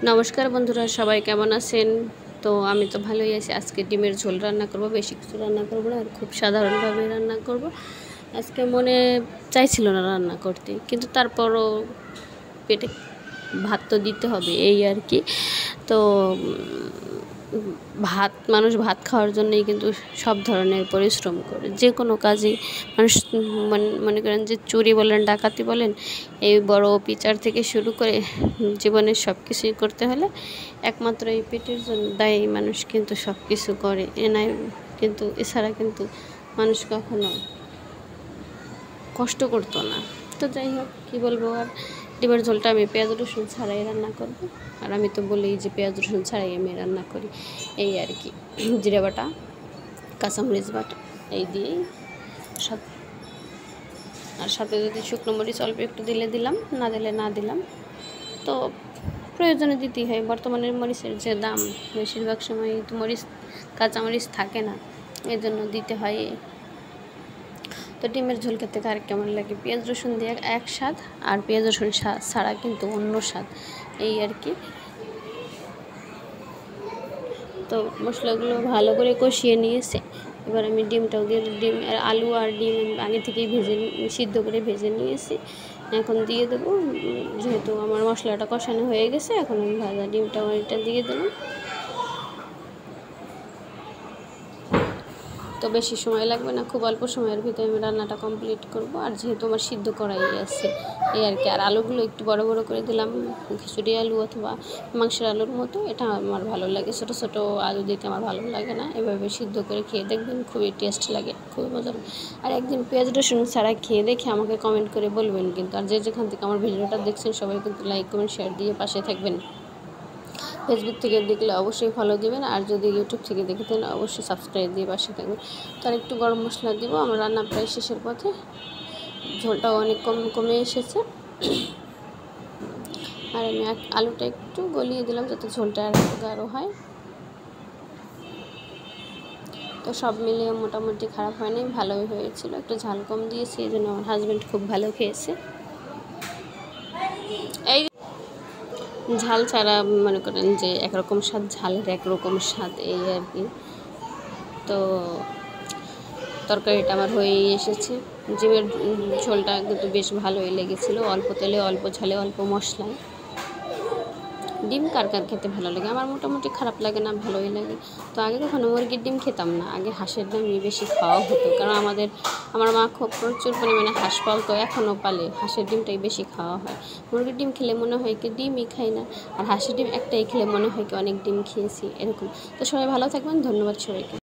नमस्कार बंधुरा सबाई केमन आছেন। तो आमी तो भालोई आছি। आजके डिमेर झोल रान्ना करब, बेशी किछु रान्ना करब ना, खूब साधारणभाবে रान्ना करब। आजके मने चाइछिलो ना रान्ना करते, किन्तु तारपरও पेटे भात तो दिते होबे এই আর কি। तो भात मानुष भात खाওয়ার জন্যই কিন্তু সব ধরনের পরিশ্রম করে। যে কোনো কাজই মানুষ মনে করেন যে চুরি বলেন, ডাকাতি বলেন, এই বড় বিচার থেকে শুরু করে জীবনের সব কিছুই করতে হলে একমাত্র এই পেটের জন্য দায়ী মানুষ কিন্তু সব কিছু করে। কিন্তু এছাড়া কিন্তু মানুষ কখনো কষ্ট করতো না। তো যাই হোক, কী বলবো আর, ডিমের ঝোলটা আমি পেঁয়াজ রসুন ছাড়াই রান্না করব। আর আমি তো বলি যে পেঁয়াজ রসুন ছাড়াই আমি রান্না করি এই আর কি। জিরা বাটা, কাঁচামরিচ বাটা এই দিয়েই আর সাথে যদি শুকনো মরিচ অল্প একটু দিলাম, না দিলে না দিলাম। তো প্রয়োজনে দিতেই হয়। বর্তমানে মরিচের যে দাম, বেশিরভাগ সময় তো কাঁচামরিচ থাকে না, এর জন্য দিতে হয়। তো ডিমের ঝোল খেতে কার কেমন লাগে? পেঁয়াজ রসুন দিয়ে এক স্বাদ, আর পেঁয়াজ রসুন ছাড়া কিন্তু অন্য স্বাদ এই আর কি। তো মশলাগুলো ভালো করে কষিয়ে নিয়েছে। এবার আমি ডিমটাও দিয়ে আলু আর ডিম আগে থেকেই সিদ্ধ করে ভেজে নিয়েছি। এখন দিয়ে দেবো, যেহেতু আমার মশলাটা কষানো হয়ে গেছে, এখন আমি ভাজা ডিমটাও এটা দিয়ে দিলাম। তো বেশি সময় লাগবে না, খুব অল্প সময়ের ভিতরে আমি রান্নাটা কমপ্লিট করব। আর যেহেতু আমার সিদ্ধ করাই আছে এই আর কি। আর আলুগুলো একটু বড় বড় করে দিলাম, খিচুড়ি আলু অথবা মাংসের আলুর মতো। এটা আমার ভালো লাগে, ছোটো ছোটো আলু দিতে আমার ভালো লাগে না। এভাবে সিদ্ধ করে খেয়ে দেখবেন, খুবই টেস্ট লাগে, খুবই মজার। আর একদিন পেঁয়াজ রসুন ছাড়া খেয়ে দেখে আমাকে কমেন্ট করে বলবেন কিন্তু। আর যেখান থেকে আমার ভিডিওটা দেখছেন সবাই কিন্তু লাইক কমেন্ট শেয়ার দিয়ে পাশে থাকবেন। ফেসবুক থেকে দেখলে অবশ্যই ফলো দিবেন, আর যদি ইউটিউব থেকে দেখতেন অবশ্যই সাবস্ক্রাইব দিয়ে পাশে থাকবেন। তার একটু গরম মশলা দিব। আমার রান্না প্রায় শেষের পথে, ঝোলটাও অনেক কমে এসেছে। আর আমি আলুটা একটু গলিয়ে দিলাম যাতে ঝোলটা আর একটু গাঢ় হয়। তো সব মিলিয়ে মোটামুটি খারাপ হয়নি, ভালোই হয়েছিল। একটু ঝাল কম দিয়েছি, এই জন্য আমার হাজব্যান্ড খুব ভালো খেয়েছে। এই ঝাল ছাড়া মনে করেন যে একরকম স্বাদ, ঝালের একরকম স্বাদ এই আর কি। তো তরকারিটা আমার হয়েই এসেছে। ডিমের ঝোলটা কিন্তু বেশ ভালোই লেগেছিলো, অল্প তেলে অল্প ঝালে অল্প মশলায়। ডিম কার কার খেতে ভালো লাগে? আমার মোটামুটি খারাপ লাগে না, ভালোই লাগে। তো আগে কখনো মুরগির ডিম খেতাম না, আগে হাঁসের ডিমই বেশি খাওয়া হতো। কারণ আমার মা খুব প্রচুর পরিমাণে হাঁস পালতো, এখনও পালে। হাঁসের ডিমটাই বেশি খাওয়া হয়। মুরগির ডিম খেলে মনে হয় কি ডিমই খাই না, আর হাঁসের ডিম একটাই খেলে মনে হয় কি অনেক ডিম খেয়েছি এরকম। তো সবাই ভালো থাকবেন, ধন্যবাদ সবাইকে।